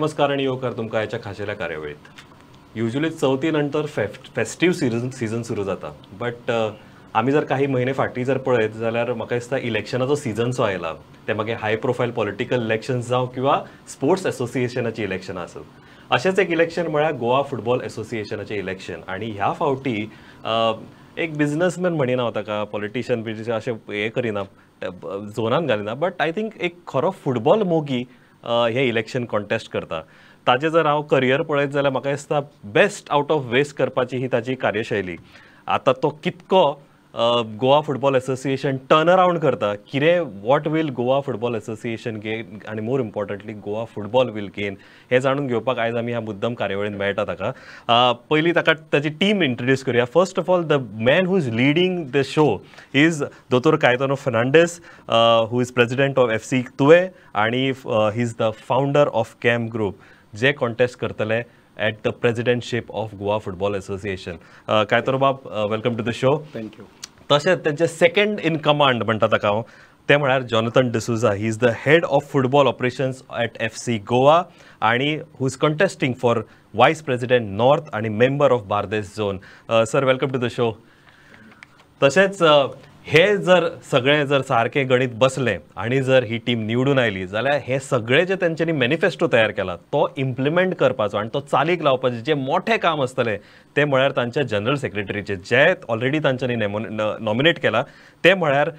नमस्कार आणि येवकार तुमकां ह्याच्या खाशेल्या कार्यावळीत. युजली चवथी नंतर फेस्टिव्ह सीझन सुरू जाता, बट आम्ही जर काही महिने फाटी जर पळयत जाल्यार म्हाका दिसता इलेक्शनाचो सीझन जो आयला ते मागीर हाय प्रोफायल पॉलिटिकल इलेक्शन्स जावं किंवा स्पोर्ट्स असोसिएशनाची इलेक्शनां आसूं. अशेंच एक इलेक्शन म्हळ्यार गोवा फुटबॉल असोसिएशनाचें इलेक्शन. आणि ह्या फावटी एक बिझनेसमॅन म्हणिना ताका, पॉलिटिशियन बी अशें हें करिना, झोनान घालिना, बट आय थिंक एक खरो फुटबॉल मोगी हे इलेक्शन कॉन्टेस्ट करता. ताजें जर हांव करियर पळयत जाल्यार म्हाका दिसता बेस्ट आउट ऑफ वेस्ट करपाची ही ताची कार्यशैली. आतां तो कितको Goa football association turn around करता, कितें what will Goa football association gain आनी more importantly Goa football will gain हें जाणून घेवपाक आयज आमी ह्या मुद्दम कार्यावळीन मेळटा ताका. पयलीं ताका ताची टीम इंट्रोड्यूस करुया. First of all the man who is leading the show is दोतोर Caitano Fernandes, who is president of FC Tuem आणि he is the founder of Cam group, जे कॉन्टेस्ट करतले at the presidentship of Goa Football Association. Caitano बाब, welcome to the show. Thank you. तशेंच तेंचे second in command म्हणटा ताका हांव, ते म्हळ्यार Jonathan D'Souza. He is the head of football operations at FC Goa आणि who is contesting for vice president north आणि member of Bardez zone. Sir, welcome to the show. तशेंच हे जर सगळें जर सारकें गणित बसलें आणि जर ही टीम निवडून आयली जाल्यार हे सगळें जे तेंच्यांनी मॅनिफेस्टो तयार केला तो इम्प्लिमेंट करपाचो आणि तो चालीक लावपाचें जे मोठें काम आसतलें ते म्हळ्यार तांच्या जनरल सेक्रेटरीचे, जे ऑलरेडी तांच्यांनी नॉमिनेट केला, ते म्हळ्यार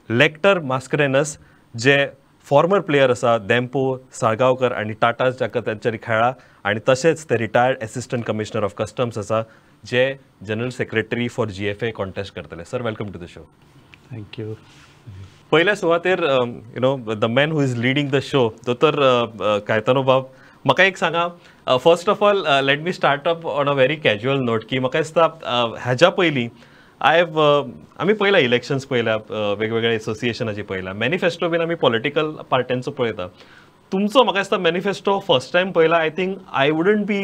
लेक्टर मास्करेनस, जे फॉर्मर प्लेयर आसा, देंपो, साळगांवकर आणि टाटा जाका तेंच्यांनी खेळ्ळा, आणि तशेंच ते retired assistant commissioner of customs आसा, जे general secretary for GFA contest करतले. Sir, welcome to the show. Thank you. पहिल्या सुवातेर the man who is leading the show, दोतोर कायतानो बाब, म्हाका एक सांगा. First of all let me start up on a very casual note, की म्हाका दिसता हाज्या पयलीं आमी पळयला इलेक्शन्स पळयल्या, वेगवेगळ्या एसोसिएशनाची पळयला, मॅनिफेस्टो बीन आमी पॉलिटिकल पार्ट्यांचो पळयता. तुमचो म्हाका दिसता मॅनिफेस्टो फर्स्ट टायम पळयला. I think I wouldn't be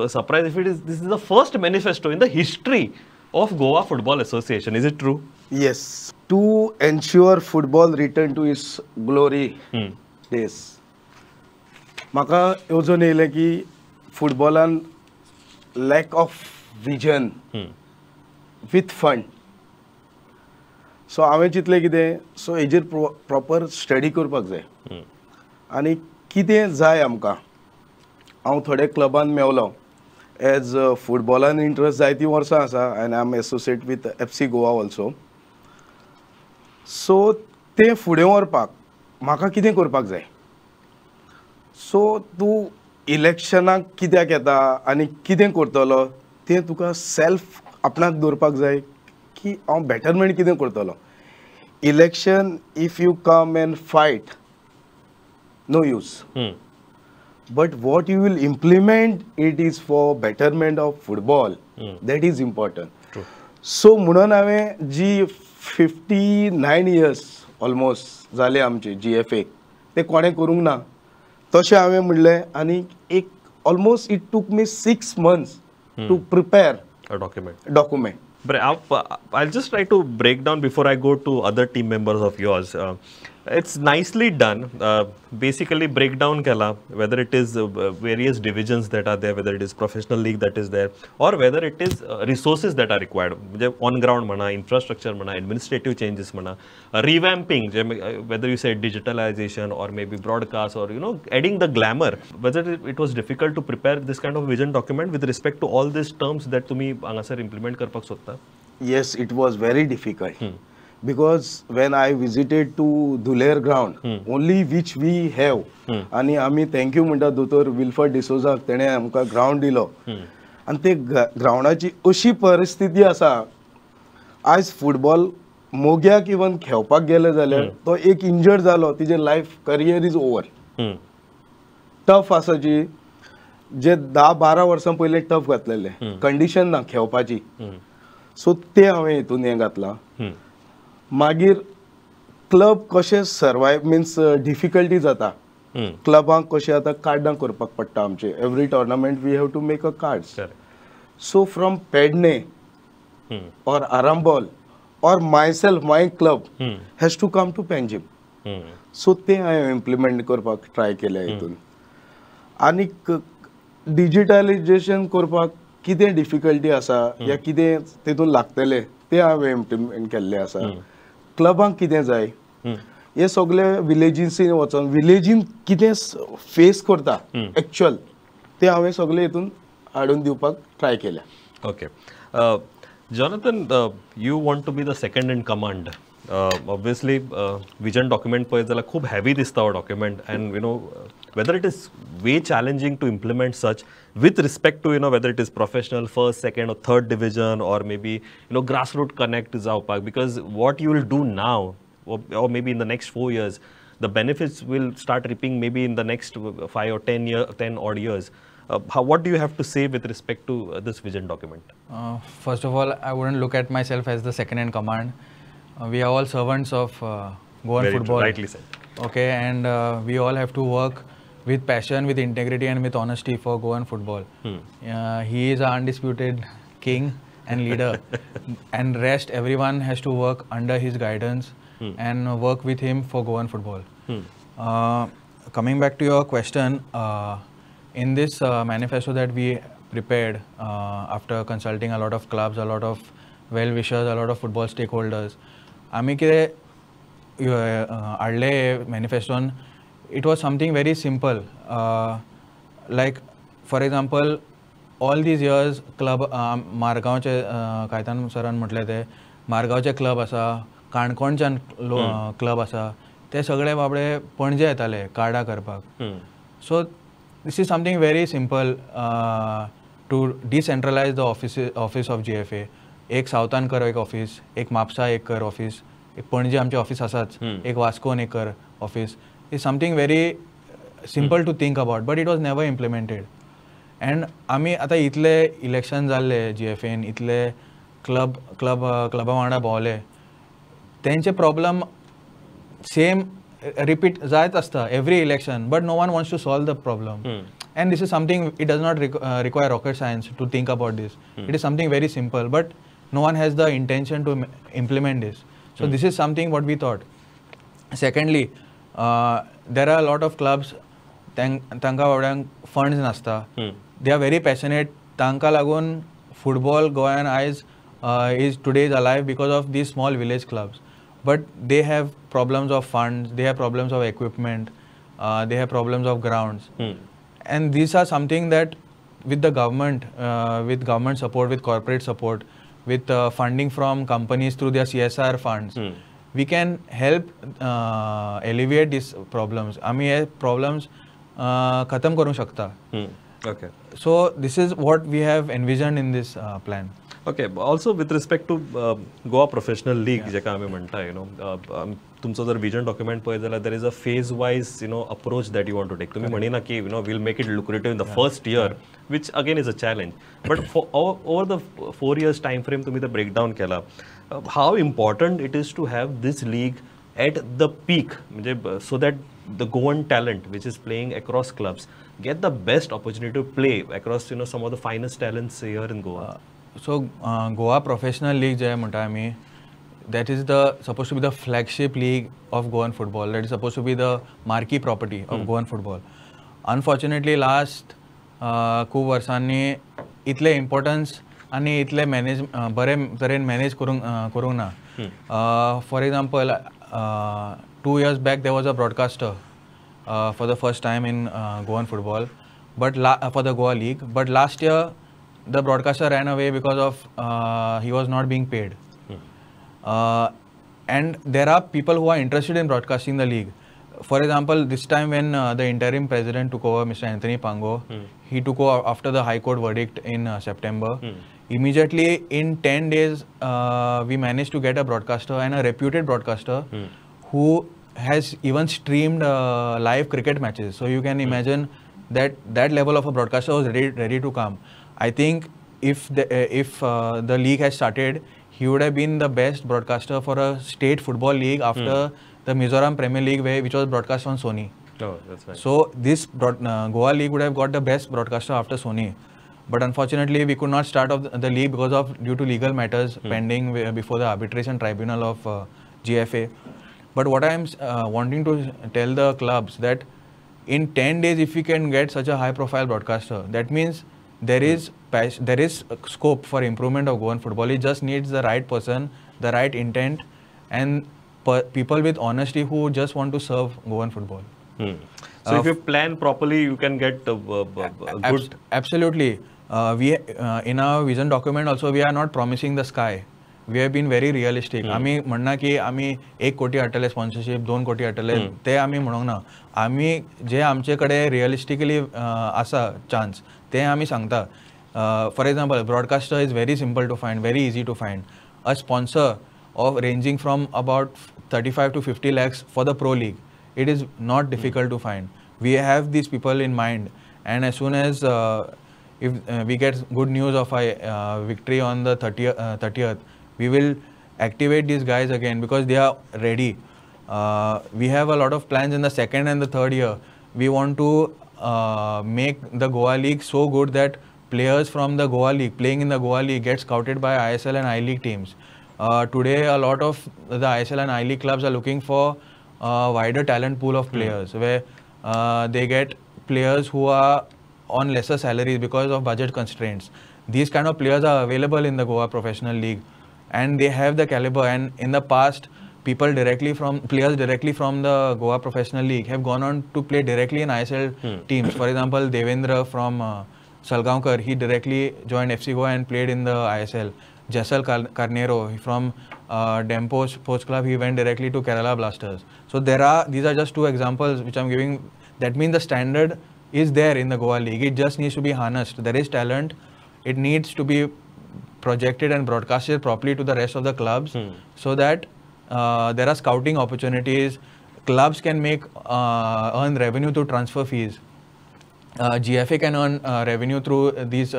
surprise if this is the first manifesto in the history of Goa Football Association. Is it true? Yes. To ensure football return to its glory days. म्हाका येवजून येयलें की फुटबॉलान lack of vision with fund. So हांवें चिंतलें कितें, सो हेजेर proper study करपाक जाय आनी कितें जाय आमकां. हांव थोडे क्लबान मेवलो. एज फुटबॉलान इंट्रस्ट जायतीं वर्सां आसा and I am associate with FC Goa also. So तें फुडें व्हरपाक म्हाका कितें करपाक जाय. सो तूं इलेक्शनाक कित्याक येता आनी कितें करतलो तें तुका सेल्फ आपणाक दवरपाक जाय की हांव बेटरमेंट कितें करतलो. Election if you come and fight, no use. But what you will implement, it is for betterment of football. That is important. True. So म्हणून हांवें जी 59 years ऑलमोस्ट जाले आमचे GFA ते कोणें करूंक ना, तशें हांवें म्हणलें. आनी एक almost it took me 6 months to prepare a document. But I'll just try to break down before I go to other team members of yours. It's nicely done. Basically break down kela, whether it is various divisions that are there, whether it is professional league that is there, or whether it is resources that are required. On ground mana, infrastructure mana, administrative changes mana, revamping, whether you say digitalization or maybe broadcast or adding the glamour. Whether it was difficult to prepare this kind of vision document with respect to all these terms that tumi angasar implement karpak sotta. Yes, it was very difficult. Because when I visited to Dhuler ground, only which we have, आणि आम्ही thank you म्हणटा दोतोर Wilfrid डिसोजाक, तेणें आमकां ground दिलो. आनी ते ग्रावंडाची अशी परिस्थिती आसा, आयज फुटबॉल मोग्याक इवन खेळपाक गेले जाल्यार तो एक इंजर्ड जालो, तिजे life career is over. Tough आसा जी जे 10-12 वर्सां पयलीं टफ घातलेले, कंडिशन ना खेळपाची. सो ते हांवें हितून हें घातलां. मागीर क्लब कशें सर्वायव मिन्स डिफिकल्टी जाता. क्लबांक कशें आतां कार्डां करपाक पडटा आमचे. Every tournament we have to make a cards. So from Pernem or Arambol or myself, my club has to come to Panjim. So ते हांवें इम्प्लिमेंट करपाक ट्राय केल्या हितून. आनीक डिजिटलायजेशन करपाक कितें डिफिकल्टी आसा या कितें तेतून लागतले ते हांवें इम्प्लिमेंट केल्ले आसा. क्लबांक कितें जाय हे सगळे विलेजींसीन वचोन विलेजीन कितें फेस करता एक्चुअल ते हांवें सगळे हितून हाडून दिवपाक ट्राय केल्या. Okay Jonathan, you want to be the second in command. Obviously vision document पळयत जाल्यार खूब हेवी दिसता हो document, and you know whether it is way challenging to implement such with respect to whether it is professional first, second or third division, or maybe grassroots connect zawpak, because what you will do now or maybe in the next 4 years, the benefits will start reaping maybe in the next 5 or 10 odd years. What do you have to say with respect to this vision document? First of all, I wouldn't look at myself as the second in command. We are all servants of Goan Football. Rightly said. Okay, and we all have to work with passion, with integrity and with honesty for Goan Football. He is our undisputed king and leader, and rest everyone has to work under his guidance and work with him for Goan Football. Coming back to your question, in this manifesto that we prepared after consulting a lot of clubs, a lot of well-wishers, a lot of football stakeholders, आमी कितें हाडले manifeston. It was something very simple, like for example, all these years club मारगांवचे Caitan सरान म्हटले ते मारगांवचे club आसा, काणकोणच्यान club आसा, ते सगळे बाबडे पणजे येताले कार्डां करपाक. So this is something very simple to decentralise the office of GFA. एक सावथान कर एक ऑफिस, एक म्हापसा एक कर ऑफिस, एक पणजे आमचे ऑफिस आसाच, एक वास्कोन एक कर office. is something very simple to think about, but it was never implemented. And आमी आतां इतले इलेक्शन जाल्ले GFAन, इतले क्लबा वांगडा भोंवले, तेंचे प्रॉब्लम सेम रिपीट जायत आसता every election, but no one wants to solve the problem. And this is something, it does not require rocket science to think about this. It is something very simple, but no one has the intention to implement this. So this is something what we thought. Secondly, there are a lot of clubs, तांकां बाबड्यांक funds नासता. They are very passionate. तांकां लागून football गोंयान आयज is today is alive because of these small village clubs. But they have problems of funds, they have problems of equipment, they have problems of grounds. And these are something that with the government, with government support, with corporate support, with funding from companies through their CSR funds, we can help alleviate these problems. आमी हे problems खतम करूंक शकता. Okay. So this is what we have envisioned in this plan. Okay. Also with respect to Goa Professional League, जेका आमी म्हणटा, तुमचो जर vision document पळयत जाल्यार there is a phase wise approach that you want to take. तुम्ही म्हणिना की we'll make it lucrative in the first year, which again is a challenge. But for over the 4 years time frame तुम्ही ते breakdown केला. How important it is to have this league at the peak, so that the Goan talent which is playing across clubs get the best opportunity to play across some of the finest talents here in Goa. So Goa Professional League जे म्हणटा आमी, that is supposed to be the flagship league of Goan football. That is supposed to be the marquee property of Goan football. Unfortunately, last खूब वर्सांनी इतले importance आनी इतले बरे तरेन manage करूंक ना. For example, 2 years back there was a broadcaster for the first time in Goan football, but for the Goa League. But last year the broadcaster ran away because of he was not being paid. And there are people who are interested in broadcasting the league. For example, this time when the interim president took over, Mr. Anthony Pango, he took over after the High Court verdict in September. Immediately in 10 days, we managed to get a broadcaster, and a reputed broadcaster who has even streamed live cricket matches. So you can imagine that level of a broadcaster was ready to come. I think if the league had started, he would have been the best broadcaster for a state football league after the Mizoram Premier League, which was broadcast on Sony. Oh, that's nice. So this Goa League would have got the best broadcaster after Sony. But unfortunately, we could not start off the league due to legal matters pending before the arbitration tribunal of GFA. But what I am wanting to tell the clubs that in 10 days, if we can get such a high-profile broadcaster, that means there is scope for improvement of Goan football. It just needs the right person, the right intent, and people with honesty who just want to serve Goan football. So if you plan properly, you can get good. Absolutely. We in our vision document also we are not promising the sky. We have been very realistic. आम्ही म्हणना की आम्ही 1 कोटी हाडटले sponsorship 2 कोटी हाडटले ते आम्ही म्हणूंक ना. आम्ही जे आमचे रिअलिस्टिकली आसा चान्स ते आम्ही सांगता. For example, broadcaster is very simple to find, very easy to find. A sponsor of ranging from about 35 to 50 lakhs for the Pro League, it is not difficult to find. We have these people in mind, and as soon as if we get good news of a victory on the 30th, we will activate these guys again because they are ready. We have a lot of plans in the second and the third year. We want to make the Goa League so good that players from the Goa League playing in the Goa League get scouted by ISL and I League teams. Today, a lot of the ISL and I League clubs are looking for a wider talent pool of players where they get players who are on lesser salaries because of budget constraints. These kind of players are available in the Goa Professional League and they have the caliber. And in the past, players directly from the Goa Professional League have gone on to play directly in ISL teams. For example, Devendra from Salgaonkar, he directly joined FC Goa and played in the ISL. Jaisal Carnero from Dempo Sports Club, he went directly to Kerala Blasters. So these are just two examples which I'm giving. That means the standard is there in the Goa League. It just needs to be harnessed. There is talent. It needs to be projected and broadcasted properly to the rest of the clubs so that there are scouting opportunities. Clubs can earn revenue through transfer fees. GFA can earn revenue through these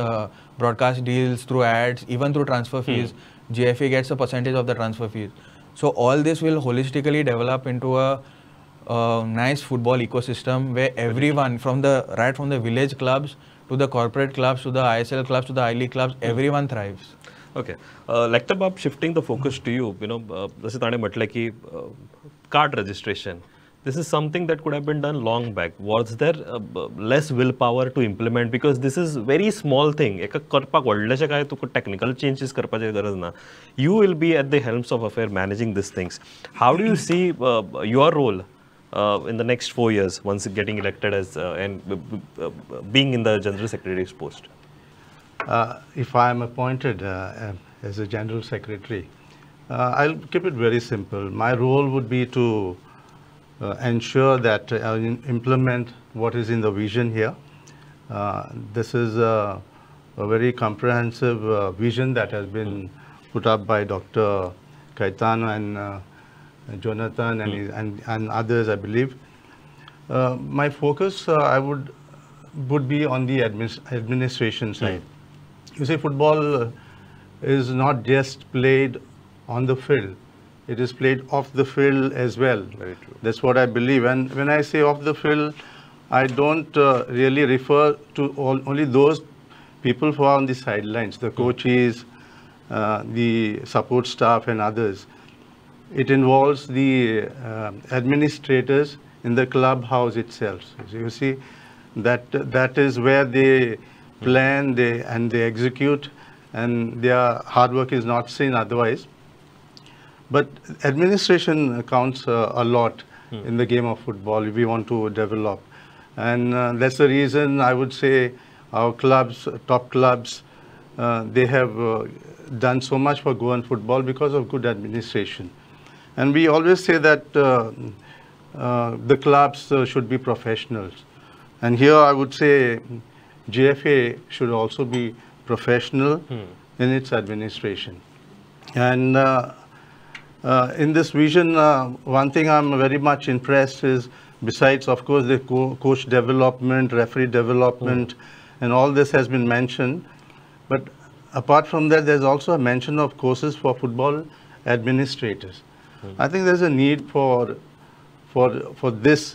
broadcast deals, through ads, even through transfer fees. GFA gets a percentage of the transfer fees. So all this will holistically develop into a nice football ecosystem where everyone from the village clubs to the corporate clubs to the ISL clubs to the I League clubs, everyone thrives. Okay. Lektabab, shifting the focus to you, जसे ताणे म्हटलं की card registration. This is something that could have been done long back. Was there less willpower to implement? Because this is very small thing. एका करपाक व्हडलेशे काय तुका technical changes करपाची गरज ना. You will be at the helms of affair managing these things. How do you see your role in the next 4 years once getting elected as and being in the General Secretary's post? If I am appointed as a General Secretary, I'll keep it very simple. My role would be to ensure that I implement what is in the vision here. This is a very comprehensive vision that has been put up by Dr. Caitano and Jonathan and others, I believe. My focus I would be on the administration side. You see, football is not just played on the field. It is played off the field as well. Very true. That's what I believe. And when I say off the field, I don't really refer to only those people who are on the sidelines, the coaches, the support staff and others. It involves the administrators in the clubhouse itself. So you see, that is where they plan, they execute, and their hard work is not seen otherwise. But administration counts a lot in the game of football if we want to develop. And that's the reason I would say our clubs, top clubs, they have done so much for Goan football because of good administration. And we always say that the clubs should be professionals. And here I would say GFA should also be professional in its administration. And in this vision, one thing I'm very much impressed is, besides, of course, the coach development, referee development, and all this has been mentioned. But apart from that, there's also a mention of courses for football administrators. I think there's a need for this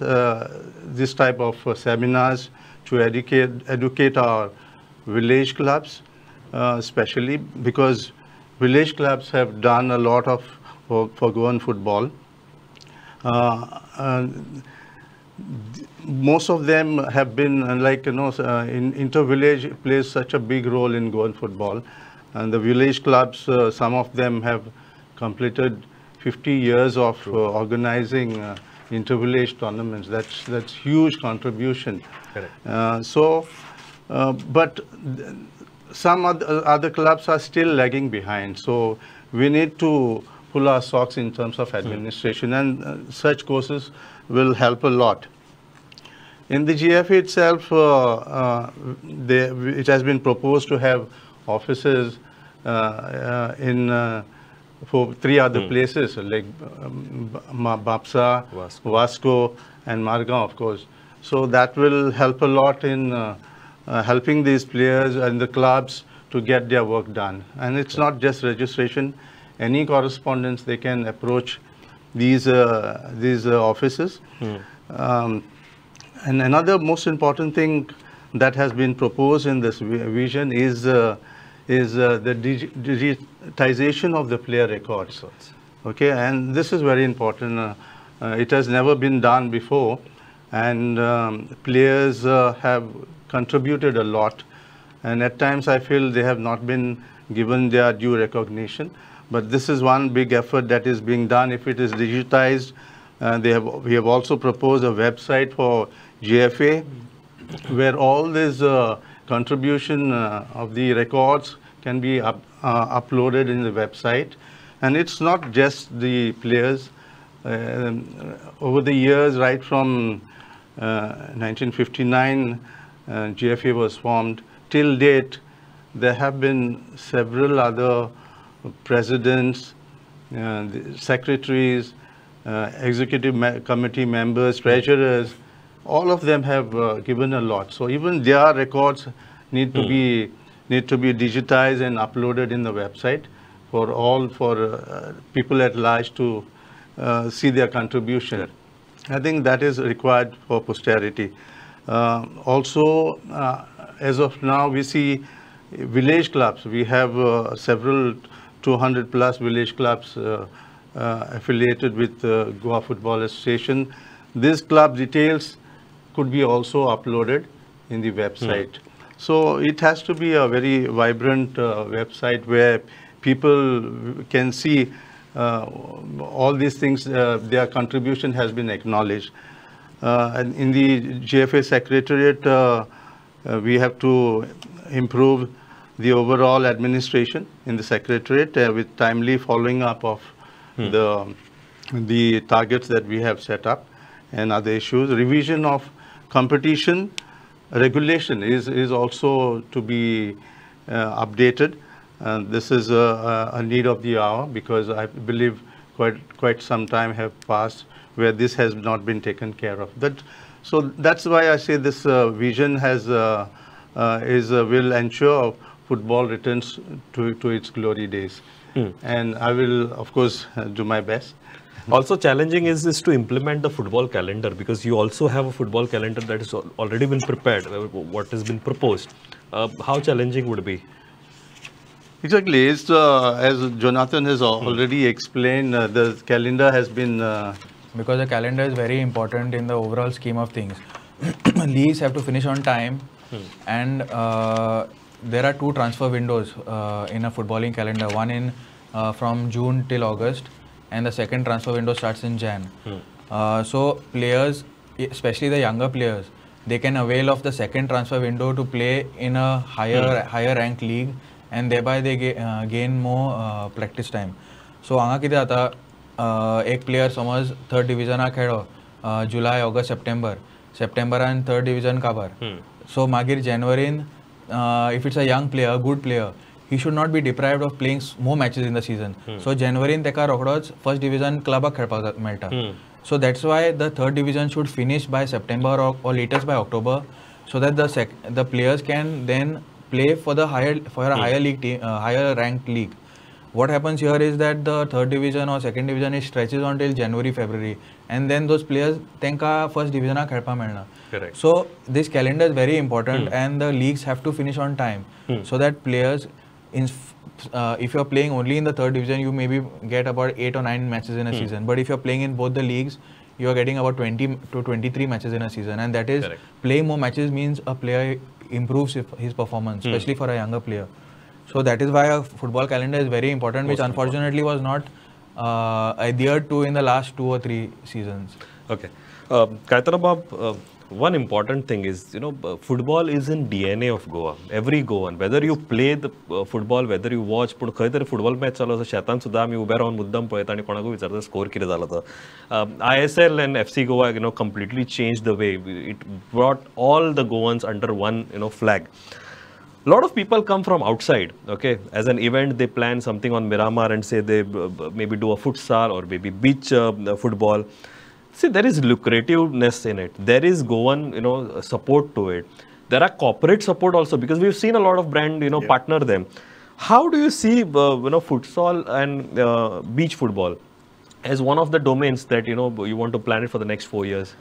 type of seminars to educate our village clubs, especially because village clubs have done a lot of for Goan football. most of them have been in inter-village plays such a big role in Goan football, and the village clubs, some of them have completed 50 years of organizing inter-village tournaments. That's huge contribution. Correct. But some other clubs are still lagging behind. So we need to pull our socks in terms of administration, and such courses will help a lot. In the GFA itself, it has been proposed to have offices for 3 other places like Bapsa, Vasco, and Margao, of course. So that will help a lot in helping these players and the clubs to get their work done. And it's not just registration. Any correspondence, they can approach these offices. And another most important thing that has been proposed in this vision is the digitization of the player records. Okay, and this is very important. It has never been done before, and players have contributed a lot, and at times I feel they have not been given their due recognition. But this is one big effort that is being done. If it is digitized, we have also proposed a website for GFA where all this contribution of the records can be uploaded in the website. And it's not just the players. Over the years, right from 1959, GFA was formed, till date, there have been several other presidents, secretaries, executive committee members, treasurers. All of them have given a lot. So even their records need to be digitized and uploaded in the website for people at large to see their contribution. I think that is required for posterity. Also, as of now, we see village clubs. We have several 200 plus village clubs affiliated with Goa Football Association. These club details could be also uploaded in the website. So it has to be a very vibrant website where people can see all these things, their contribution has been acknowledged. And in the GFA Secretariat, we have to improve the overall administration in the Secretariat with timely following up of the targets that we have set up and other issues. Revision of competition regulation is also to be updated. This is a need of the hour, because I believe quite some time have passed where this has not been taken care of. So that's why I say this vision will ensure football returns to its glory days. And I will, of course, do my best. Also challenging is to implement the football calendar, because you also have a football calendar that has already been prepared, what has been proposed. How challenging would it be? Exactly. It's, as Jonathan has already explained, the calendar has been... Because the calendar is very important in the overall scheme of things. Leagues have to finish on time, and there are 2 transfer windows in a footballing calendar. One from June till August, and the second transfer window starts in Jan. So players, especially the younger players, they can avail of the second transfer window to play in a higher ranked league, and thereby they gain more practice time. So हांगा कितें जाता, एक player समज 3rd डिविजनाक खेळ्ळो जुलाय August सप्टेंबरान 3rd division काबार. So मागीर January, if it's a young player, good player, he should not be deprived of playing more matches in the season. So January तेका रोखडोच 1st division clubak खेळपाक मेळटा. So that's why the 3rd division should finish by September or latest by October, so that the players can then play for a higher league team, higher ranked league. What happens here is that the 3rd division or 2nd division is stretches until January, February, and then those players तेंका 1st division खेळपाक मेळना. Correct. So this calendar is very important, and the leagues have to finish on time, so that players, if you are playing only in the 3rd division, you maybe get about 8 or 9 matches in a season. But if you are playing in both the leagues, you are getting about 20 to 23 matches in a season, and that is Correct. playing more matches means a player improves his performance, especially for a younger player. So that is why a football calendar is very important, which unfortunately was not adhered to in the last 2 or 3 seasons. Okay. Caitano Bob, one important thing is, football is in DNA of Goa. Every Goan, whether you play the football, whether you watch, पण खंय तरी football match चालू आसा शेतान सुद्दां आमी ube Ravan मुद्दम पळयता आनी कोणाकूय विचारता स्कोर कितें जालो तो. ISL and FC Goa, completely changed the way. It brought all the Goans under one, flag. A lot of people come from outside, okay? As an event, they plan something on Miramar and say they maybe do a futsal or maybe beach football. See, there is lucrativeness in it. There is Goan, support to it. There are corporate support also, because we've seen a lot of brand, partner them. How do you see, futsal and beach football as one of the domains that, you want to plan it for the next 4 years?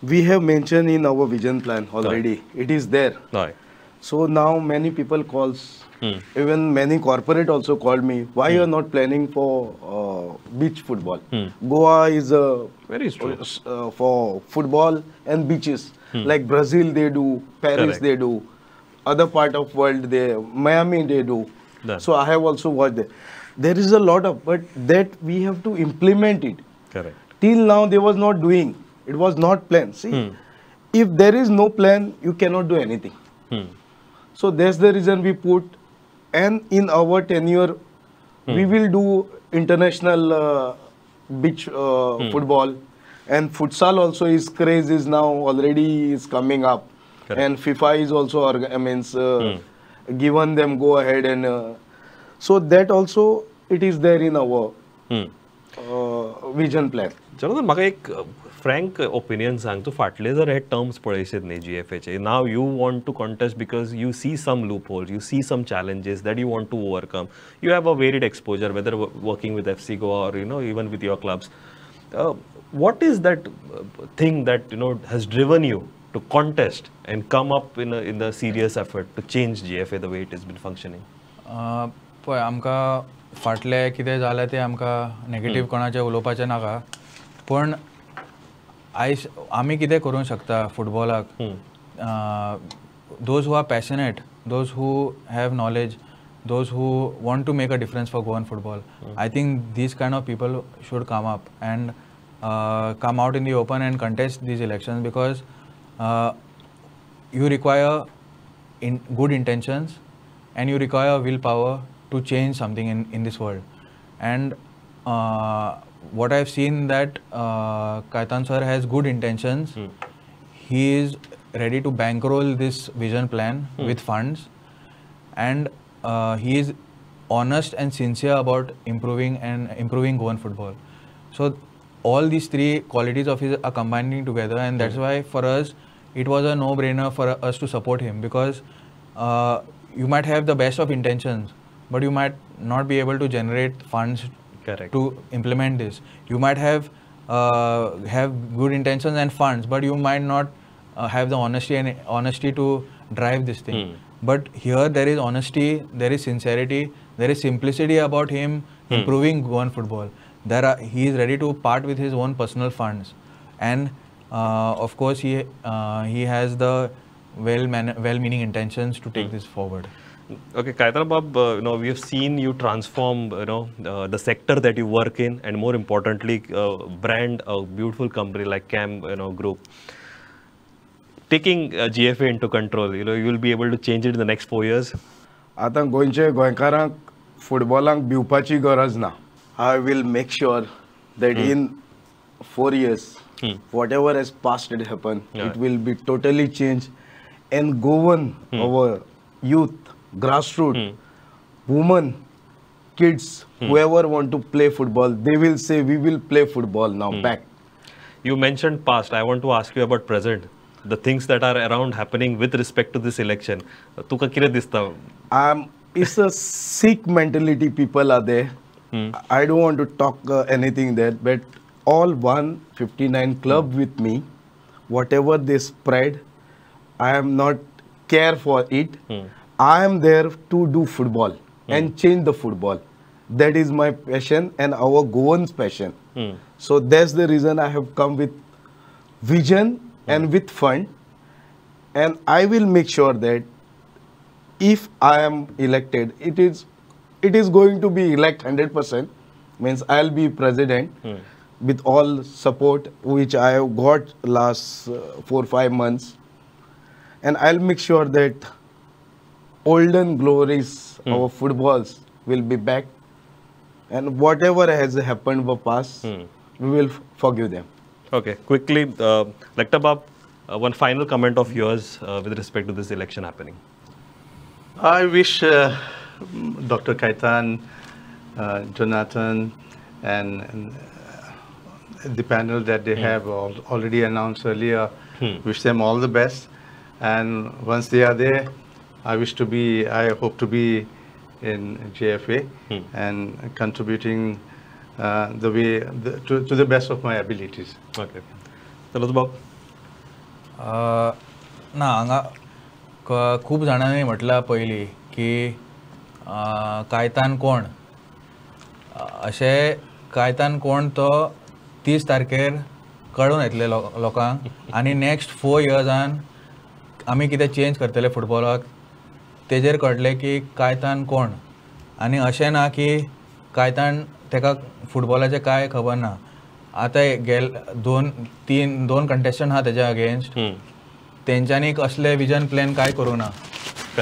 We have mentioned in our vision plan already. Right. It is there. Right. So now many people calls, even many corporate also called me, why you are not planning for beach football? Goa is Very true. for football and beaches. Like Brazil they do, Paris Correct. they do, other part of world they, Miami they do. Done. So I have also watched that. There is a lot of, but that we have to implement it. Correct. Till now they was not doing. It was not planned. See, if there is no plan, you cannot do anything. So that's the reason we put, and in our tenure, we will do international beach football, and futsal also is craze is now already is coming up, Correct. and FIFA is also given them go ahead, and so that also it is there in our vision plan. Jonathan, म्हाका एक frank opinion सांग, तूं फाटले जर हे terms पळयशीत न्ही GFAचे, now you want to contest because you see some loopholes, you see some challenges that you want to overcome. You have a varied exposure, whether working with FC Goa or even with your clubs. What is that thing that has driven you to contest and come up in the serious effort to change GFA the way it has been functioning? पळय आमकां फाटलें कितें जालें तें आमकां negative कोणाचें उलोवपाचें नाका, पण आमी कितें करूंक शकता फुटबॉलाक. Those who are passionate, those who have knowledge, those who want to make a difference for Goan football, I think these kind of people should come up and come out in the open and contest these elections, because you require good intentions and you require willpower to change something in this world. And what I've seen that Caitano sir has good intentions. He is ready to bankroll this vision plan with funds, and he is honest and sincere about improving Goan football. So all these 3 qualities of his are combining together, and that's why for us it was a no-brainer for us to support him, because you might have the best of intentions, but you might not be able to generate funds Correct. to implement this. You might have good intentions and funds, but you might not have the honesty to drive this thing. But here there is honesty, there is sincerity, there is simplicity about him improving Goan football. He is ready to part with his own personal funds, and of course he has the well-meaning intentions to take this forward. Okay, Caitano Bob, we have seen you transform, the sector that you work in, and more importantly, brand a beautiful company like CAM, group. Taking GFA into control, you will be able to change it in the next 4 years. आता गोंयकारांक फुटबॉलाक भिवपाची गरज ना. I will make sure that in 4 years, whatever has passed it happened, it will be totally changed, and Goan, our youth, grassroots, women, kids, whoever want to play football, they will say we will play football now back. You mentioned past. I want to ask you about present. The things that are around happening with respect to this election. Tuka kire dista? It's a sick mentality people are there. I don't want to talk anything there, but all 159 club with me, whatever they spread, I am not care for it. I am there to do football and change the football. That is my passion and our Goan's passion. So that's the reason I have come with vision and with fund. And I will make sure that if I am elected, it is going to be elect 100%. Means I'll be president with all support which I have got last 4-5 months. And I'll make sure that olden glories of footballs will be back. And whatever has happened in the past, we will forgive them. Okay, quickly, Lektabab, one final comment of yours with respect to this election happening. I wish Dr. Caitano, Jonathan, and the panel that they have already announced earlier, wish them all the best. And once they are there, I hope to be in JFA and contributing to the best of my abilities. Okay. Lektabab? ना हांगा खूब जाणांनी म्हटलां पयलीं की कायतान कोण अशें कायतान कोण तो 30 तारखेर कळून येतले लोकांक आनी नेक्स्ट 4 इयर्सान आमी कितें चेंज करतले फुटबॉलाक तेजेर कळटलें की कायतान कोण आनी अशें ना की कायतान ताका फुटबॉलाचें कांय खबर ना आतां दोन कंटेस्टंट आहा तेज्या अगेन्स्ट तेंच्यांनी असले विजन प्लॅन कांय करूं ना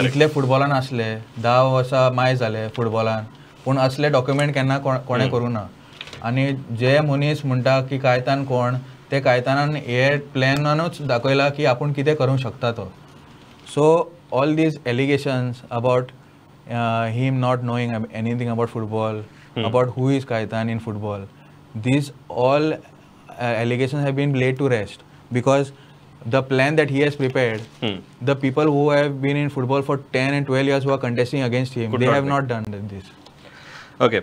इतले फुटबॉलान आसले 10 वर्सां माय जाले फुटबॉलान पूण असले डॉक्युमेंट केन्ना कोणें करूं ना आनी जे मनीस म्हणटा की कायतान कोण ते कायतानान हे प्लॅनानूच दाखयला की आपूण कितें करूंक शकता तो so all these allegations about him not knowing anything about football, about who is Caitano in football. These all allegations have been laid to rest because the plan that he has prepared, the people who have been in football for 10 and 12 years who are contesting against him, they have not done this. Okay.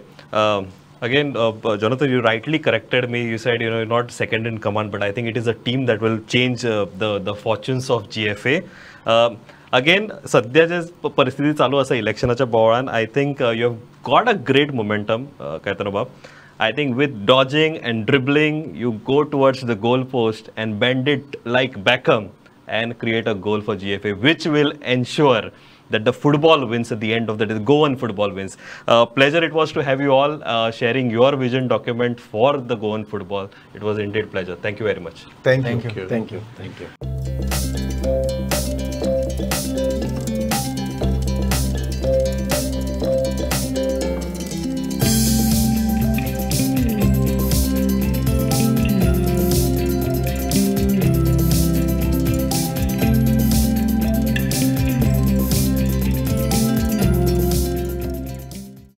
Again, Jonathan, you rightly corrected me. You said, you're not second in command, but I think it is a team that will change the fortunes of GFA. Again, सध्या जे परिस्थिती चालू असा इलेक्शनाच्या बोवळान I think you have got a great momentum, Caitano Bab. I think with dodging and dribbling, you go towards the goal post and bend it like Beckham and create a goal for GFA, which will ensure that the football wins at the end of the day. Goan football wins. Pleasure it was to have you all sharing your vision document for the Goan football. It was indeed pleasure. Thank you very much. Thank you. Thank you.